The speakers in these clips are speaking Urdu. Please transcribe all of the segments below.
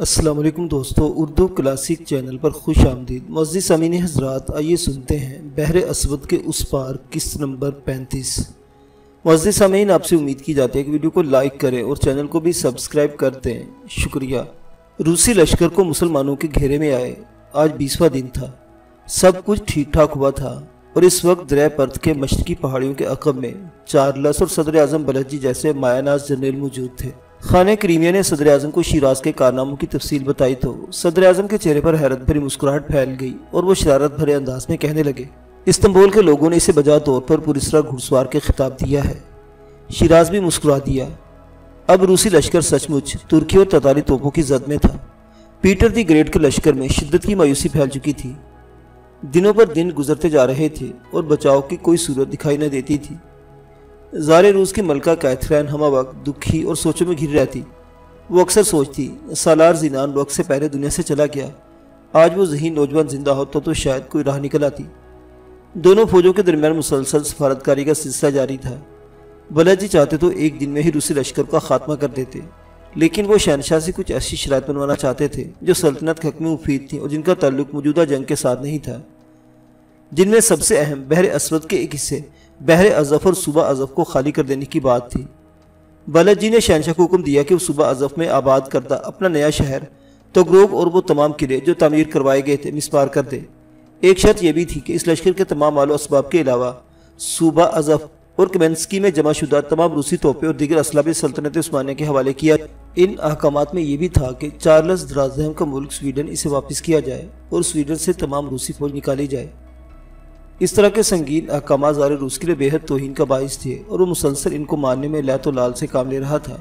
السلام علیکم دوستو، اردو کلاسک چینل پر خوش آمدید۔ معزز سامعین حضرات، آئیے سنتے ہیں بحر اسود کے اس پار قسط نمبر 35۔ معزز سامعین، آپ سے امید کی جاتی ہے کہ ویڈیو کو لائک کریں اور چینل کو بھی سبسکرائب کر دیں، شکریہ۔ روسی لشکر کو مسلمانوں کے گھیرے میں آئے آج 20واں دن تھا۔ سب کچھ ٹھیک ٹھاک ہوا تھا اور اس وقت دریائے پرت کے مشرقی پہاڑیوں کے عقب میں چارلس اور صدر اعظم بلخجی جیسے مایہ ناز جنرل موجود تھے۔ خانہ کریمیہ نے صدر اعظم کو شیراز کے کارناموں کی تفصیل بتائی تو صدر اعظم کے چہرے پر حیرت بھری مسکراہٹ پھیل گئی اور وہ شرارت بھرے انداز میں کہنے لگے، استنبول کے لوگوں نے اسے بجا طور پر پراسرار گھڑ سوار کے خطاب دیا ہے۔ شیراز بھی مسکرا دیا۔ اب روسی لشکر سچ مچ ترکی اور تتاری توپوں کی زد میں تھا۔ پیٹر دی گریٹ کے لشکر میں شدت کی مایوسی پھیل چکی تھی۔ دنوں پر دن گزرتے جا رہے تھے اور بچاؤ کی کوئی صورت دکھائی نہ دیتی تھی۔ زار روس کی ملکہ کیتھرین ہمہ وقت دکھی اور سوچوں میں گھری رہتی۔ وہ اکثر سوچتی، سالار زینان وقت سے پہلے دنیا سے چلا گیا، آج وہ ذہین نوجوان زندہ ہوتا تو شاید کوئی راہ نکل آتی۔ دونوں فوجوں کے درمیان مسلسل سفارتکاری کا سلسلہ جاری تھا۔ بلخجی چاہتے تو ایک دن میں ہی روسی لشکر کا خاتمہ کر دیتے، لیکن وہ شہنشاہ سے کچھ ایسی شرائط بنوانا چاہتے تھے جو سلطنت کے حق میں مفید تھیں اور جن کا تعلق موجودہ جنگ کے ساتھ نہیں تھا، جن میں سب سے اہم بحر اسود کے ایک حصے بحر ازف اور صوبہ ازف کو خالی کر دینے کی بات تھی۔ بلخجی نے شہنشاہ کو حکم دیا کہ وہ صوبہ ازف میں آباد کردہ اپنا نیا شہر توگروگ اور وہ تمام قلعے جو تعمیر کروائے گئے تھے مسمار کر دے۔ ایک شرط یہ بھی تھی کہ اس لشکر کے تمام مال و اسباب کے علاوہ صوبہ ازف اور کمینسکی میں جمع شدہ تمام روسی توپیں اور دیگر اسلحہ سلطنت عثمانیہ کے حوالے کیا۔ ان احکامات میں یہ بھی تھا کہ چارلس درازدہم کا ملک سویڈن اسے واپس کیا جائے اور سویڈن سے تمام روسی فوج نکالی جائے۔ اس طرح کے سنگین احکامات زار روس کے لیے بے حد توہین کا باعث تھے اور وہ مسلسل ان کو ماننے میں لعت و لال سے کام لے رہا تھا۔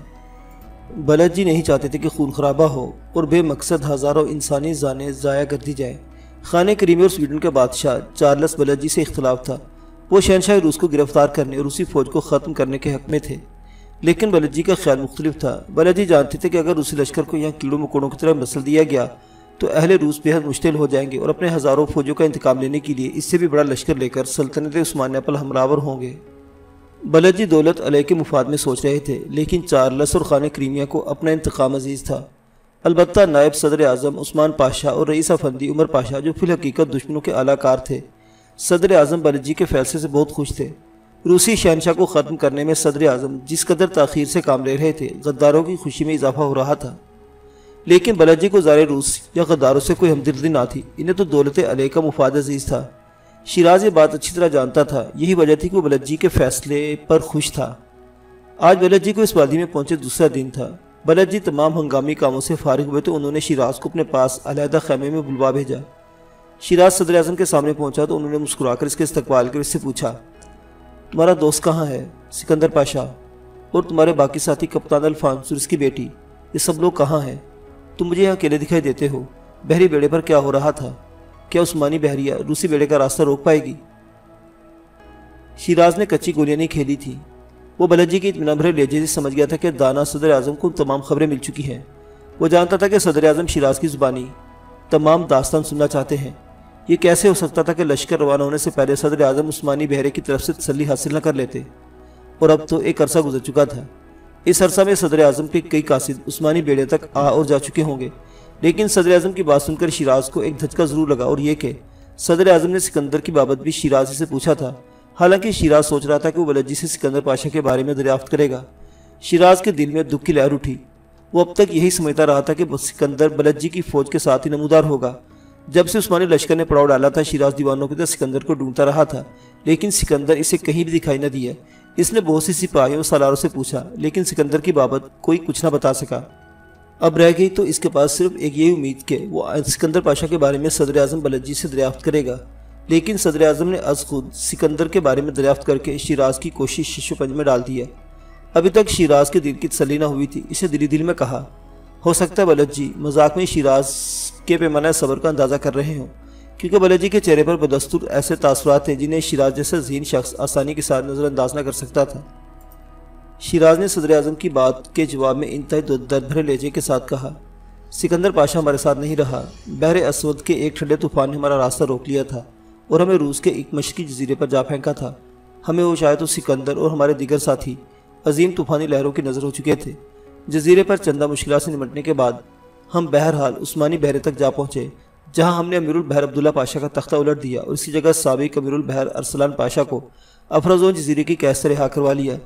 بلخجی نہیں چاہتے تھے کہ خون خرابہ ہو اور بے مقصد ہزاروں انسانی جانیں ضائع کر دی جائیں۔ خانہ کریمیہ اور سویڈن کے بادشاہ چارلس بلخجی سے اختلاف تھا۔ وہ شہنشاہ روس کو گرفتار کرنے اور روسی فوج کو ختم کرنے کے حق میں تھے، لیکن بلخجی کا خیال مختلف تھا۔ بلخجی جانتے تھے کہ اگر روسی لشکر کو یہاں کیڑوں مکوڑوں کی طرح مسل دیا گیا تو اہل روس بے حد مشتعل ہو جائیں گے اور اپنے ہزاروں فوجوں کا انتقام لینے کے لیے اس سے بھی بڑا لشکر لے کر سلطنت عثمانیہ پر حملہ ہوں گے۔ بلخجی دولت علیہ کے مفاد میں سوچ رہے تھے، لیکن چارلس اور خانہ کریمیہ کو اپنا انتقام عزیز تھا۔ البتہ نائب صدر اعظم عثمان پاشا اور رئیس افندی عمر پاشا، جو فی الحقیقت دشمنوں کے اعلیٰ کار تھے، صدر اعظم بلخجی کے فیصلے سے بہت خوش تھے۔ روسی شہنشاہ کو ختم کرنے میں صدر اعظم جس قدر تاخیر سے کام لے رہے تھے، غداروں کی خوشی میں اضافہ ہو رہا تھا۔ لیکن بلخجی کو زار روس یا غداروں سے کوئی ہمدردی نہ تھی، انہیں تو دولت علیہ کا مفاد عزیز تھا۔ شیراز یہ بات اچھی طرح جانتا تھا، یہی وجہ تھی کہ وہ بلخجی کے فیصلے پر خوش تھا۔ آج بلخجی کو اس وادی میں پہنچے دوسرا دن تھا۔ بلخجی تمام ہنگامی کاموں سے فارغ ہوئے تو انہوں نے شیراز کو اپنے پاس علیحدہ خیمے میں بلوا بھیجا۔ شیراز صدر اعظم کے سامنے پہنچا تو انہوں نے مسکرا کر اس کے استقبال کر اس سے پوچھا، تمہارا دوست کہاں ہے سکندر پاشا؟ اور تمہارے باقی ساتھی کپتان الفانس اور اس کی بیٹی، یہ سب لوگ کہاں ہیں؟ تم مجھے یہاں اکیلے دکھائی دیتے ہو۔ بحری بیڑے پر کیا ہو رہا تھا؟ کیا عثمانی بحریہ روسی بیڑے کا راستہ روک پائے گی؟ شیراز نے کچی گولیاں نہیں کھیلی تھی۔ وہ بلخجی کے اطمینان بھرے لہجے سے سمجھ گیا تھا کہ دانا صدر اعظم کو تمام خبریں مل چکی ہیں۔ وہ جانتا تھا کہ صدر اعظم شیراز کی زبانی تمام داستان سننا چاہتے ہیں۔ یہ کیسے ہو سکتا تھا کہ لشکر روانہ ہونے سے پہلے صدر اعظم عثمانی بحرے کی طرف سے تسلی حاصل نہ کر لیتے؟ اور اب تو ایک عرصہ گزر چکا تھا۔ اس عرصہ میں صدر اعظم کے کئی قاصد عثمانی بیڑے تک آ اور جا چکے ہوں گے، لیکن صدر اعظم کی بات سن کر شیراز کو ایک دھچکا ضرور لگا، اور یہ کہ صدر اعظم نے سکندر کی بابت بھی شیراز سے پوچھا تھا۔ حالانکہ شیراز سوچ رہا تھا کہ وہ بلخجی سے سکندر پاشا کے بارے میں دریافت کرے گا۔ شیراز کے دل میں دکھ کی لہر اٹھی۔ وہ اب تک یہی سمجھتا رہا تھا کہ سکندر بلخجی کی فوج کے ساتھ ہی نمودار ہوگا۔ جب سے عثمانی لشکر نے پڑاؤ ڈالا تھا، شیراز دیوانوں کی طرح سکندر کو ڈھونڈتا رہا تھا، لیکن سکندر اسے کہیں بھی دکھائی نہ دیا۔ اس نے بہت سی سپاہیوں اور سالاروں سے پوچھا، لیکن سکندر کی بابت کوئی کچھ نہ بتا سکا۔ اب رہ گئی تو اس کے پاس صرف ایک یہی امید کہ وہ سکندر پاشا کے بارے میں صدر اعظم بلخجی سے دریافت کرے گا۔ لیکن صدر اعظم نے از خود سکندر کے بارے میں دریافت کر کے شیراز کی کوشش شش و پنج میں ڈال دیا۔ ابھی تک شیراز کے دل کی تسلی نہ ہوئی تھی۔ اسے دل میں کہا، ہو سکتا ہے بلخجی مذاق میں شیراز کے پیمانہ صبر کا اندازہ کر رہے ہوں، کیونکہ بلخجی کے چہرے پر بدستور ایسے تاثرات ہیں جنہیں شیراز جیسا ذہین شخص آسانی کے ساتھ نظر انداز نہ کر سکتا تھا۔ شیراز نے صدر اعظم کی بات کے جواب میں انتہائی درد بھرے لہجے کے ساتھ کہا، سکندر پاشا ہمارے ساتھ نہیں رہا۔ بحر اسود کے ایک ٹھنڈے طوفان نے ہمارا راستہ روک لیا تھا اور ہمیں روس کے ایک مشرقی جزیرے پر جا پھینکا تھا۔ ہمیں وہ شاید سکندر اور ہمارے دیگر ساتھی عظیم طوفانی لہروں کی نظر ہو چکے تھے۔ جزیرے پر چندہ مشکلات سے نمٹنے کے بعد ہم بہرحال عثمانی بحر تک جا پہنچے، جہاں ہم نے امیر البحر عبداللہ پاشا کا تختہ الٹ دیا اور اسی جگہ سابق امیر البحر ارسلان پاشا کو افرازون جزیرے کی قید سے رہا کروا لیا۔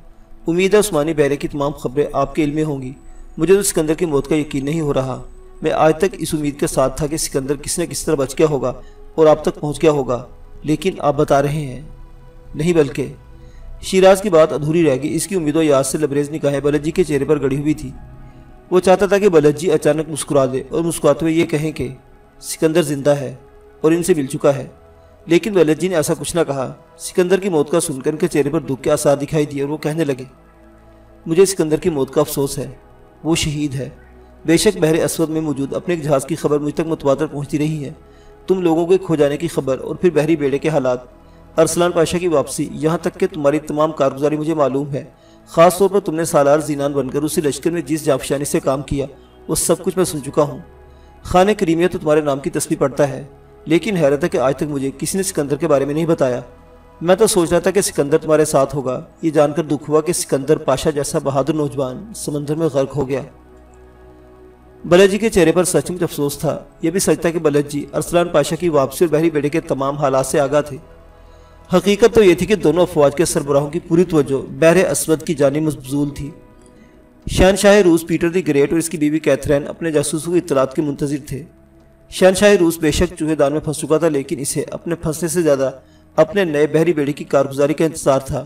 امید ہے عثمانی بحر کی تمام خبریں آپ کے علم میں ہوں گی۔ مجھے تو سکندر کی موت کا یقین نہیں ہو رہا۔ میں آج تک اس امید کے ساتھ تھا کہ سکندر کس نہ کس طرح بچ گیا ہوگا اور آپ تک پہنچ گیا ہوگا، لیکن آپ بتا رہے ہیں نہیں، بلکہ شیراز کی بات ادھوری رہ گئی۔ اس کی امید و یاد سے لبریز نگاہیں بلد جی کے چہرے پر گڑی ہوئی تھی۔ وہ چاہتا تھا کہ بلد جی اچانک مسکرا دے اور مسکراتے ہوئے یہ کہیں کہ سکندر زندہ ہے اور ان سے مل چکا ہے، لیکن بلد جی نے ایسا کچھ نہ کہا۔ سکندر کی موت کا سن کر ان کے چہرے پر دکھ کے آثار دکھائی دیے اور وہ کہنے لگے، مجھے سکندر کی موت کا افسوس ہے، وہ شہید ہے۔ بے شک بحر اسود میں موجود اپنے ایک جہاز کی خبر مجھ تک متواتر پہنچتی رہی ہے، تم لوگوں کے کھو جانے کی خبر اور پھر بحری بیڑے کے حالات، ارسلان پاشا کی واپسی، یہاں تک کہ تمہاری تمام کارگزاری مجھے معلوم ہے۔ خاص طور پر تم نے سالار زینان بن کر اسی لشکر میں جس جافشانی سے کام کیا، وہ سب کچھ میں سن چکا ہوں۔ خانہ کریمیہ تو تمہارے نام کی تسبیح پڑھتا ہے، لیکن حیرت ہے کہ آج تک مجھے کسی نے سکندر کے بارے میں نہیں بتایا۔ میں تو سوچ رہا تھا کہ سکندر تمہارے ساتھ ہوگا۔ یہ جان کر دکھ ہوا کہ سکندر پاشا جیسا بہادر نوجوان سمندر میں غرق ہو گیا۔ بلد جی کے چہرے پر سچ مچ افسوس تھا۔ یہ بھی سچ تھا کہ بلد جی ارسلان پاشا کی واپسی اور بحری بیڑے کے تمام حالات سے آگاہ تھے۔ حقیقت تو یہ تھی کہ دونوں افواج کے سربراہوں کی پوری توجہ بحر اسود کی جانب مبذول تھی۔ شہنشاہ روس پیٹر دی گریٹ اور اس کی بیوی کیتھرین اپنے جاسوسوں کی اطلاعات کے منتظر تھے۔ شہنشاہ روس بے شک چوہے دان میں پھنس چکا تھا، لیکن اسے اپنے پھنسنے سے زیادہ اپنے نئے بحری بیڑے کی کارگزاری کا انتظار تھا۔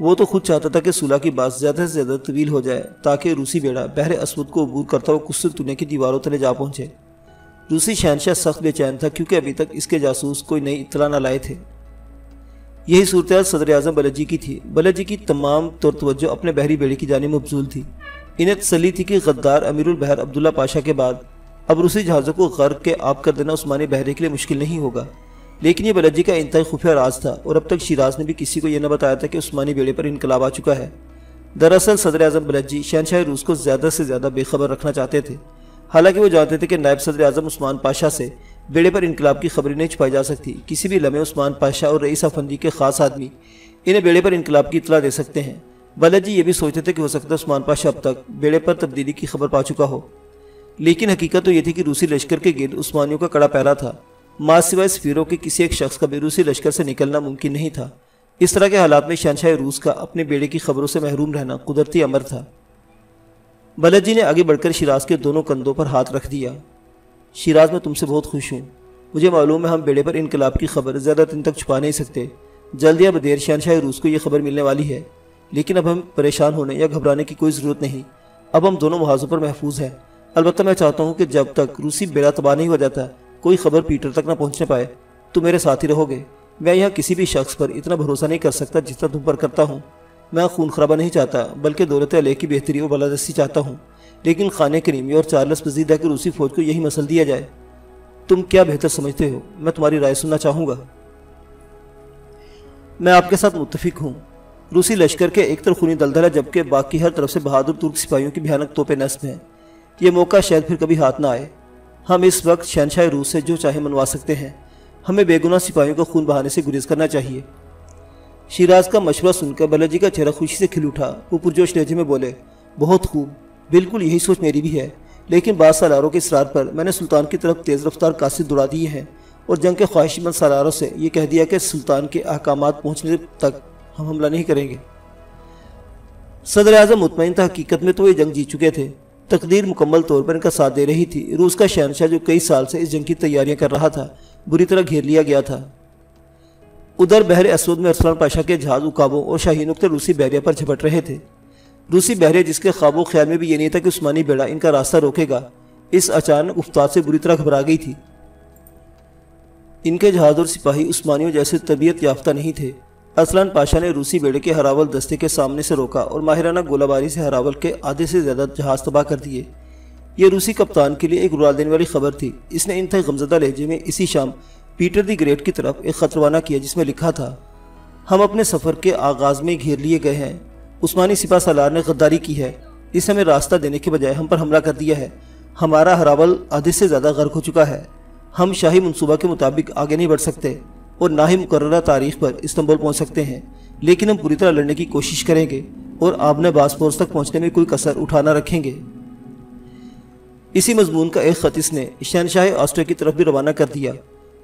وہ تو خود چاہتا تھا کہ صلح کی بات زیادہ سے زیادہ طویل ہو جائے تاکہ روسی بیڑا بحر اسود کو عبور کرتا ہوا قسطنطنیہ کی دیواروں تلے جا پہنچے۔ روسی شہنشاہ سخت بے چین تھا کیونکہ ابھی تک اس کے جاسوس کوئی نئی اطلاع نہ لائے تھے۔ یہی صورتحال صدر اعظم بلد جی کی تھی۔ بلد جی کی تمام طور توجہ اپنے بحری بیڑے کی جانب مبذول تھی۔ انہیں تسلی تھی کہ غدار امیر البحر عبداللہ پاشا کے بعد اب روسی جہازوں کو غرق کے آب کر دینا عثمانی بحرے کے لیے مشکل نہیں ہوگا، لیکن یہ بلد جی کا انتہائی خفیہ راز تھا اور اب تک شیراز نے بھی کسی کو یہ نہ بتایا تھا کہ عثمانی بیڑے پر انقلاب آ چکا ہے۔ دراصل صدر اعظم بلد جی شہنشاہ روس کو زیادہ سے زیادہ بے خبر رکھنا چاہتے تھے، حالانکہ وہ جانتے تھے کہ نائب صدر اعظم عثمان پاشا سے بیڑے پر انقلاب کی خبریں نہیں چھپائی جا سکتی۔ کسی بھی لمحے عثمان پاشا اور رئیس افندی کے خاص آدمی انہیں بیڑے پر انقلاب کی اطلاع دے سکتے ہیں۔ بلد جی یہ بھی سوچتے تھے کہ ہو سکتا ہے عثمان پاشا اب تک بیڑے پر تبدیلی کی خبر پا چکا ہو، لیکن حقیقت تو یہ تھی کہ روسی لشکر کے گرد عثمانیوں کا کڑا پہرا تھا۔ ماں سوائے سفیروں کے کسی ایک شخص کا بھی روسی لشکر سے نکلنا ممکن نہیں تھا۔ اس طرح کے حالات میں شہنشاہ روس کا اپنے بیڑے کی خبروں سے محروم رہنا قدرتی امر تھا۔ بلد جی نے آگے بڑھ کر شیراز کے دونوں کندھوں پر ہاتھ رکھ دیا۔ شیراز میں تم سے بہت خوش ہوں۔ مجھے معلوم ہے ہم بیڑے پر انقلاب کی خبر زیادہ دن تک چھپا نہیں سکتے۔ جلد یا بدیر شہنشاہ روس کو یہ خبر ملنے والی ہے، لیکن اب ہم پریشان ہونے یا گھبرانے کی کوئی ضرورت نہیں۔ اب ہم دونوں محاذوں پر محفوظ ہیں۔ البتہ میں چاہتا ہوں کہ جب تک روسی بیڑا تباہ نہیں ہو جاتا، کوئی خبر پیٹر تک نہ پہنچنے پائے، تو میرے ساتھ ہی رہو گے۔ میں یہاں کسی بھی شخص پر اتنا بھروسہ نہیں کر سکتا جتنا تم پر کرتا ہوں۔ میں خون خرابہ نہیں چاہتا، بلکہ دولت علیہ کی بہتری اور بالادستی چاہتا ہوں، لیکن خانہ کریمی اور چارلس پذیر ہے کہ روسی فوج کو یہی مسل دیا جائے۔ تم کیا بہتر سمجھتے ہو؟ میں تمہاری رائے سننا چاہوں گا۔ میں آپ کے ساتھ متفق ہوں۔ روسی لشکر کے ایک طرف خونی دلدل ہے، جبکہ باقی ہر طرف سے بہادر ترک سپاہیوں کی بھیانک توپیں نصب ہیں۔ یہ موقع شاید پھر کبھی ہاتھ نہ آئے۔ ہم اس وقت شہنشاہ روس سے جو چاہے منوا سکتے ہیں۔ ہمیں بے گناہ سپاہیوں کا خون بہانے سے گریز کرنا چاہیے۔ شیراز کا مشورہ سن کر بلد جی کا چہرہ خوشی سے کھل اٹھا۔ وہ پرجوش لہجے میں بولے، بہت خوب، بالکل یہی سوچ میری بھی ہے، لیکن بعض سالاروں کے اصرار پر میں نے سلطان کی طرف تیز رفتار قاصد دوڑا دیے ہیں اور جنگ کے خواہش مند سالاروں سے یہ کہہ دیا کہ سلطان کے احکامات پہنچنے تک ہم حملہ نہیں کریں گے۔ صدر اعظم مطمئن تھا، حقیقت میں تو یہ جنگ جیت چکے تھے۔ تقدیر مکمل طور پر ان کا ساتھ دے رہی تھی۔ روس کا شہنشاہ جو کئی سال سے اس جنگ کی تیاریاں کر رہا تھا، بری طرح گھیر لیا گیا تھا۔ ادھر بحر اسود میں ارسلان پاشا کے جہاز عقابوں اور شاہین اختر روسی بحریہ پر جھپٹ رہے تھے۔ روسی بحریہ جس کے خواب و خیال میں بھی یہ نہیں تھا کہ عثمانی بیڑا ان کا راستہ روکے گا، اس اچانک افتاد سے بری طرح گھبرا گئی تھی۔ ان کے جہاز اور سپاہی عثمانیوں جیسے تربیت یافتہ نہیں تھے۔ ارسلان پاشا نے روسی بیڑے کے ہراول دستے کے سامنے سے روکا اور ماہرانہ گولہ باری سے ہراول کے آدھے سے زیادہ جہاز تباہ کر دیے۔ یہ روسی کپتان کے لیے ایک رلا دینے والی خبر تھی۔ اس نے انتہائی غمزدہ لہجے میں اسی شام پیٹر دی گریٹ کی طرف ایک خط روانہ کیا، جس میں لکھا تھا، ہم اپنے سفر کے آغاز میں گھیر لیے گئے ہیں۔ عثمانی سپاہ سالار نے غداری کی ہے۔ اس نے ہمیں راستہ دینے کے بجائے ہم پر حملہ کر دیا ہے۔ ہمارا ہراول آدھے سے زیادہ غرق ہو چکا ہے۔ ہم شاہی منصوبہ کے مطابق آگے نہیں بڑھ سکتے اور نہ ہی مقررہ تاریخ پر استنبول پہنچ سکتے ہیں، لیکن ہم پوری طرح لڑنے کی کوشش کریں گے اور آبنہ باسفورس تک پہنچنے میں کوئی کسر اٹھا نہ رکھیں گے۔ اسی مضمون کا ایک خط اس نے شہنشاہ آسٹریا کی طرف بھی روانہ کر دیا،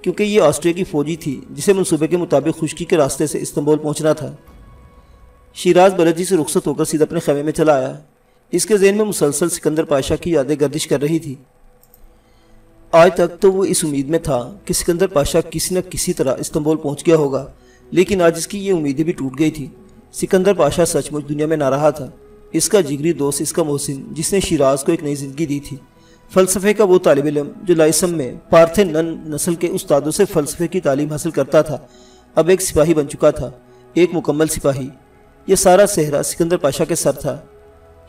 کیونکہ یہ آسٹریا کی فوجی تھی جسے منصوبے کے مطابق خشکی کے راستے سے استنبول پہنچنا تھا۔ شیراز بلدجی سے رخصت ہو کر سیدھا اپنے خیمے میں چلا آیا۔ اس کے ذہن میں مسلسل سکندر پاشا کی یادیں گردش کر رہی تھی۔ آج تک تو وہ اس امید میں تھا کہ سکندر پاشا کسی نہ کسی طرح استنبول پہنچ گیا ہوگا، لیکن آج اس کی یہ امیدیں بھی ٹوٹ گئی تھی۔ سکندر پاشا سچ مچ دنیا میں نہ رہا تھا۔ اس کا جگری دوست، اس کا محسن، جس نے شیراز کو ایک نئی زندگی دی تھی، فلسفے کا وہ طالب علم جو لائسم میں پارتھینن نسل کے استادوں سے فلسفے کی تعلیم حاصل کرتا تھا، اب ایک سپاہی بن چکا تھا، ایک مکمل سپاہی۔ یہ سارا صحرا سکندر پاشا کے سر تھا۔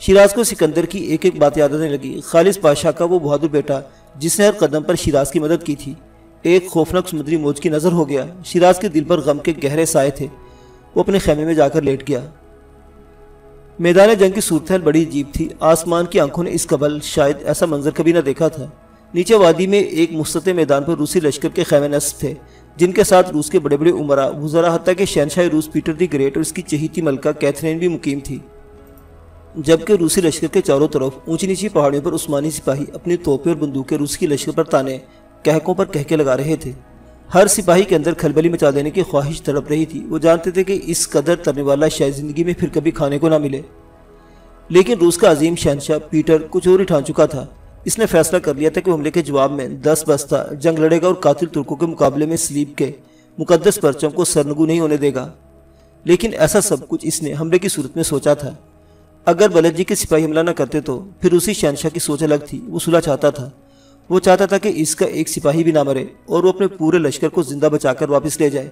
شیراز کو سکندر کی ایک ایک بات یاد آنے لگی۔ خالص پاشا کا وہ بہادر بیٹا جس نے ہر قدم پر شیراز کی مدد کی تھی، ایک خوفناک سمندری موج کی نظر ہو گیا۔ شیراز کے دل پر غم کے گہرے سائے تھے۔ وہ اپنے خیمے میں جا کر لیٹ گیا۔ میدان جنگ کی صورتحال بڑی عجیب تھی۔ آسمان کی آنکھوں نے اس قبل شاید ایسا منظر کبھی نہ دیکھا تھا۔ نیچے وادی میں ایک مستطیل میدان پر روسی لشکر کے خیمے نصب تھے، جن کے ساتھ روس کے بڑے بڑے امراء، وزراء، حتیٰ کہ شہنشاہ روس پیٹر دی گریٹ اور اس کی چہیتی ملکہ کیتھرین بھی مقیم تھی، جبکہ روسی لشکر کے چاروں طرف اونچی نیچی پہاڑیوں پر عثمانی سپاہی اپنی توپیں اور بندوقیں روس کی لشکر پر تانے کہکوں پر کہکے لگا رہے تھے۔ ہر سپاہی کے اندر کھلبلی مچا دینے کی خواہش تڑپ رہی تھی۔ وہ جانتے تھے کہ اس قدر ترنے والا شاید زندگی میں پھر کبھی کھانے کو نہ ملے، لیکن روس کا عظیم شہنشاہ پیٹر کچھ اور ہی ٹھان چکا تھا۔ اس نے فیصلہ کر لیا تھا کہ حملے کے جواب میں 10 بستہ جنگ لڑے گا اور قاتل ترکوں کے مقابلے میں سلیب کے مقدس پرچم کو سرنگو نہیں ہونے دے گا۔ لیکن ایسا سب کچھ اس نے حملے کی صورت میں سوچا تھا۔ اگر بلدجی کے سپاہی حملہ نہ کرتے تو پھر روسی شہنشاہ کی سوچ الگ تھی۔ وہ صلح چاہتا تھا۔ وہ چاہتا تھا کہ اس کا ایک سپاہی بھی نہ مرے اور وہ اپنے پورے لشکر کو زندہ بچا کر واپس لے جائے۔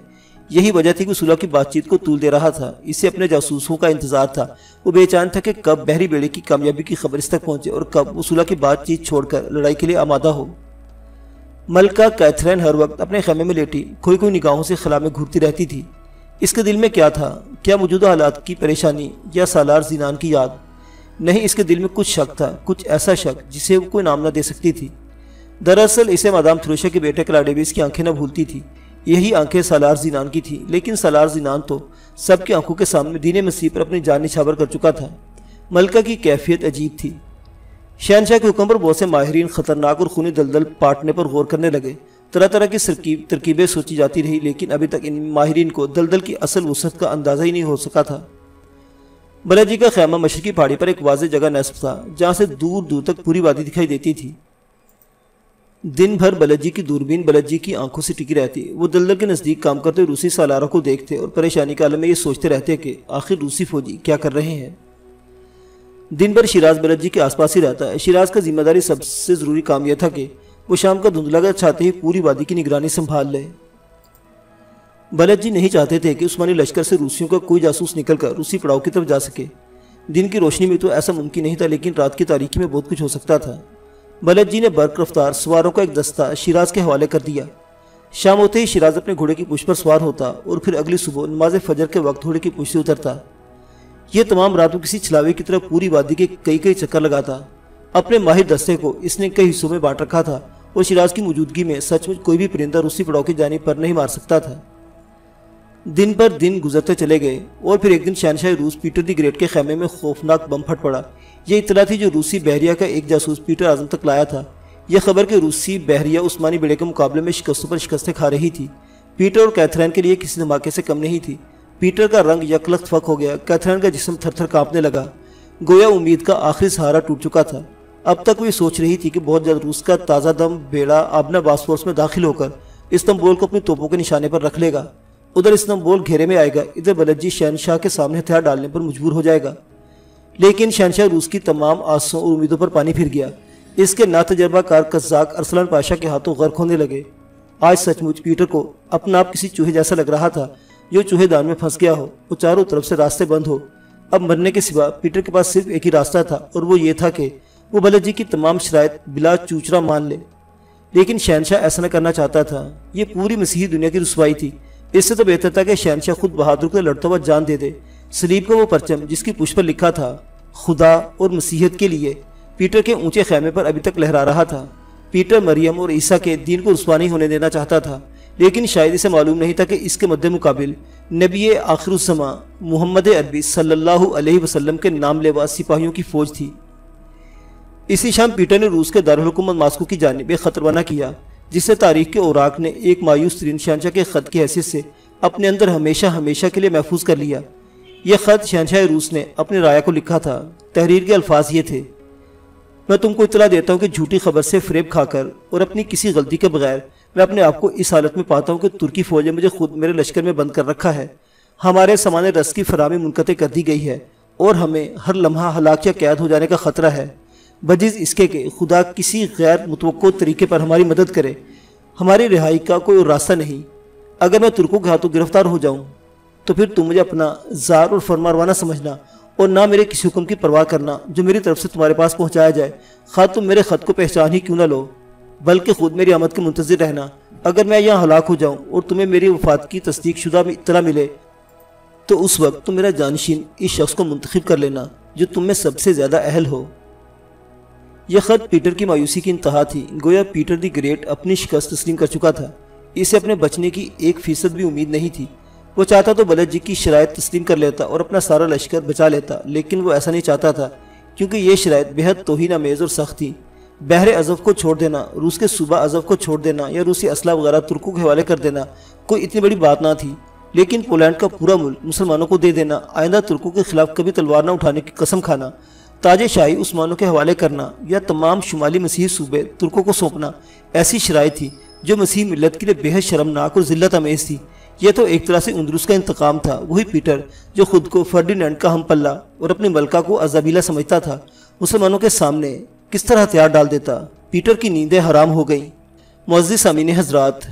یہی وجہ تھی کہ صلح کی بات چیت کو طول دے رہا تھا۔ اسے اپنے جاسوسوں کا انتظار تھا۔ وہ بے چین تھا کہ کب بحری بیڑے کی کامیابی کی خبر اس تک پہنچے اور کب وہ صلح کی بات چیت چھوڑ کر لڑائی کے لیے آمادہ ہو۔ ملکہ کیتھرین ہر وقت اپنے خیمے میں لیٹی کھوئی کھوئی نگاہوں سے خلا میں گھورتی رہتی تھی۔ اس کے دل میں کیا تھا؟ کیا موجودہ حالات کی پریشانی یا سالار زینان کی یاد؟ نہیں، اس کے دل میں کچھ شک تھا، کچھ ایسا شک جسے وہ کوئی نام نہ دے سکتی تھی۔ دراصل اسے مادام تھروشا کے بیٹے کلاڈیوس کی آنکھیں نہ بھولتی تھی۔ یہی آنکھیں سالار زینان کی تھی، لیکن سالار زینان تو سب کی آنکھوں کے سامنے دین مسیح پر اپنی جان نچھاور کر چکا تھا۔ ملکہ کی کیفیت عجیب تھی۔ شہنشاہ کے حکم پر بہت سے ماہرین خطرناک اور خونی دلدل پاٹنے پر غور کرنے لگے۔ طرح طرح کی ترکیبیں سوچی جاتی رہی، لیکن ابھی تک ان ماہرین کو دلدل کی اصل وسعت کا اندازہ ہی نہیں ہو سکا تھا۔ بلدجی کا خیمہ مشرقی پہاڑی پر ایک واضح جگہ نصب تھا، جہاں سے دور دور تک پوری وادی دکھائی دیتی تھی۔ دن بھر بلدجی کی دوربین بلدجی کی آنکھوں سے ٹکی رہتی۔ وہ دلدل کے نزدیک کام کرتے روسی سالاروں کو دیکھتے اور پریشانی کے عالم میں یہ سوچتے رہتے کہ آخر روسی فوجی کیا کر رہے ہیں۔ دن بھر شیراز بلدجی کے آس پاس ہی رہتا ہے۔ شیراز کا ذمہ داری سب سے ضروری کام یہ تھا کہ وہ شام کا دھندلا گر چھاتے ہی پوری وادی کی نگرانی سنبھال لے۔ بلدجی نہیں چاہتے تھے کہ عثمانی لشکر سے روسیوں کا کوئی جاسوس نکل کر روسی پڑاؤ کی طرف جا سکے۔ دن کی روشنی میں تو ایسا ممکن نہیں تھا، لیکن رات کی تاریکی میں بہت کچھ ہو سکتا تھا۔ بلدجی نے برق رفتار سواروں کا ایک دستہ شیراز کے حوالے کر دیا۔ شام ہوتے ہی شیراز اپنے گھوڑے کی پشت پر سوار ہوتا اور پھر اگلی صبح نماز فجر کے وقت گھوڑے کی پشت سے اترتا۔ یہ تمام راتوں کسی چھلاوے کی طرح پوری وادی کے کئی چکر لگاتا۔ اپنے ماہر دستے کو اس نے کئی حصوں میں بانٹ رکھا تھا اور شیراز کی موجودگی میں سچ مچ کوئی بھی پرندہ روسی پڑاؤ کی جانب پر نہیں مار سکتا تھا۔ دن پر دن گزرتے چلے گئے اور پھر ایک دن شہنشاہ روس پیٹر دی گریٹ کے خیمے میں خوفناک بم پھٹ پڑا۔ یہ اطلاع تھی جو روسی بحریہ کا ایک جاسوس پیٹر اعظم تک لایا تھا۔ یہ خبر کہ روسی بحریہ عثمانی بیڑے کے مقابلے میں شکستوں پر شکستیں کھا رہی تھی، پیٹر اور کیتھرین کے لیے کسی دھماکے سے کم نہیں تھی۔ پیٹر کا رنگ یکلخت فک ہو گیا، کیتھرین کا جسم تھر تھر کانپنے لگا، گویا امید کا آخری سہارا ٹوٹ چکا تھا۔ اب تک وہ یہ سوچ رہی تھی کہ بہت جلد روس کا تازہ دم بیڑا آبنا باسفورس میں داخل ہو کر استنبول کو اپنی توپوں کے نشانے پر رکھ لے گا۔ ادھر استنبول گھیرے میں آئے گا، ادھر بلدجی شہنشاہ کے سامنے ہتھیار ڈالنے پر مجبور ہو جائے گا۔ لیکن شہنشاہ روس کی تمام آسوں اور امیدوں پر پانی پھر گیا۔ اس کے ناتجربہ کار قزاق ارسلان پاشا کے ہاتھوں غرق ہونے لگے۔ آج سچ مچ پیٹر کو اپنا آپ کسی چوہے جیسا لگ رہا تھا جو چوہے دان میں پھنس گیا ہو، وہ چاروں طرف سے راستے بند ہو۔ اب مرنے کے سوا پیٹر کے پاس صرف ایک ہی راستہ تھا اور وہ یہ تھا کہ وہ بلدجی کی تمام شرائط بلا چوچرا مان لے۔ لیکن شہنشاہ ایسا نہ کرنا چاہتا تھا۔ یہ پوری مسیحی دنیا کی رسوائی تھی۔ اس سے تو بہتر تھا کہ شہنشاہ خود بہادر کو لڑتا ہوا جان دے دے۔ سلیب کا وہ پرچم جس کی پشت پر لکھا تھا خدا اور مسیحیت کے لیے، پیٹر کے اونچے خیمے پر ابھی تک لہرا رہا تھا۔ پیٹر مریم اور عیسیٰ کے دین کو رسوا نہیں ہونے دینا چاہتا تھا، لیکن شاید اسے معلوم نہیں تھا کہ اس کے مد مقابل نبی آخر الزماں محمد عربی صلی اللہ علیہ وسلم کے نام لیوا سپاہیوں کی فوج تھی۔ اسی شام پیٹر نے روس کے دارالحکومت ماسکو کی جانب ایک خط روانہ کیا، جس سے تاریخ کے اوراق نے ایک مایوس ترین شہنشاہ کے خط کی حیثیت سے اپنے اندر ہمیشہ کے لیے محفوظ کر لیا۔ یہ خط شہنشاہ روس نے اپنے رایا کو لکھا تھا۔ تحریر کے الفاظ یہ تھے: میں تم کو اطلاع دیتا ہوں کہ جھوٹی خبر سے فریب کھا کر اور اپنی کسی غلطی کے بغیر میں اپنے آپ کو اس حالت میں پاتا ہوں کہ ترکی فوج نے مجھے خود میرے لشکر میں بند کر رکھا ہے۔ ہمارے سامان رس کی فراہمی منقطع کر دی گئی ہے اور ہمیں ہر لمحہ ہلاک یا قید ہو جانے کا خطرہ ہے، بجز اس کے کہ خدا کسی غیر متوقع طریقے پر ہماری مدد کرے۔ ہماری رہائی کا کوئی اور راستہ نہیں۔ اگر میں ترکوں کے ہاتھوں گرفتار ہو جاؤں تو پھر تم مجھے اپنا زار اور فرمانروا نہ سمجھنا اور نہ میرے کسی حکم کی پرواہ کرنا جو میری طرف سے تمہارے پاس پہنچایا جائے، خواہ تم میرے خط کو پہچان ہی کیوں نہ لو، بلکہ خود میری آمد کے منتظر رہنا۔ اگر میں یہاں ہلاک ہو جاؤں اور تمہیں میری وفات کی تصدیق شدہ اطلاع ملے تو اس وقت تم میرا جانشین اس شخص کو منتخب کر لینا جو تم میں سب سے زیادہ اہل ہو۔ یہ خط پیٹر کی مایوسی کی انتہا تھی۔ گویا پیٹر دی گریٹ اپنی شکست تسلیم کر چکا تھا۔ اسے اپنے بچنے کی 1% بھی امید نہیں تھی۔ وہ چاہتا تو بلد کی شرائط تسلیم کر لیتا اور اپنا سارا لشکر بچا لیتا، لیکن وہ ایسا نہیں چاہتا تھا کیونکہ یہ شرائط بہت توہین آمیز اور سخت تھی۔ بحر ازف کو چھوڑ دینا، روس کے صوبہ ازف کو چھوڑ دینا یا روسی اسلحہ وغیرہ ترکوں کے حوالے کر دینا کوئی اتنی بڑی بات نہ تھی، لیکن پولینڈ کا پورا ملک مسلمانوں کو دے دینا، آئندہ ترکوں کے خلاف کبھی تلوار نہ اٹھانے کی قسم کھانا، تاج شاہی عثمانوں کے حوالے کرنا یا تمام شمالی مسیحی صوبے ترکوں کو سونپنا، ایسی شرائط تھی جو مسیح ملت کے لیے بے حد شرمناک اور ذلت آمیز تھی۔ یہ تو ایک طرح سے اندلس کا انتقام تھا۔ وہی پیٹر جو خود کو فرڈینینڈ کا ہم پلہ اور اپنی ملکہ کو ازابیلا سمجھتا تھا، مسلمانوں کے سامنے کس طرح ہتھیار ڈال دیتا۔ پیٹر کی نیندیں حرام ہو گئیں۔ معزز سامعین حضرات،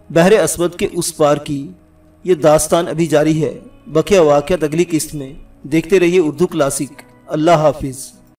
بحر اسود کے اس پار کی یہ داستان ابھی جاری ہے۔ بقیہ واقعات اگلی قسط میں۔ دیکھتے رہیے اردو کلاسک۔ اللہ حافظ۔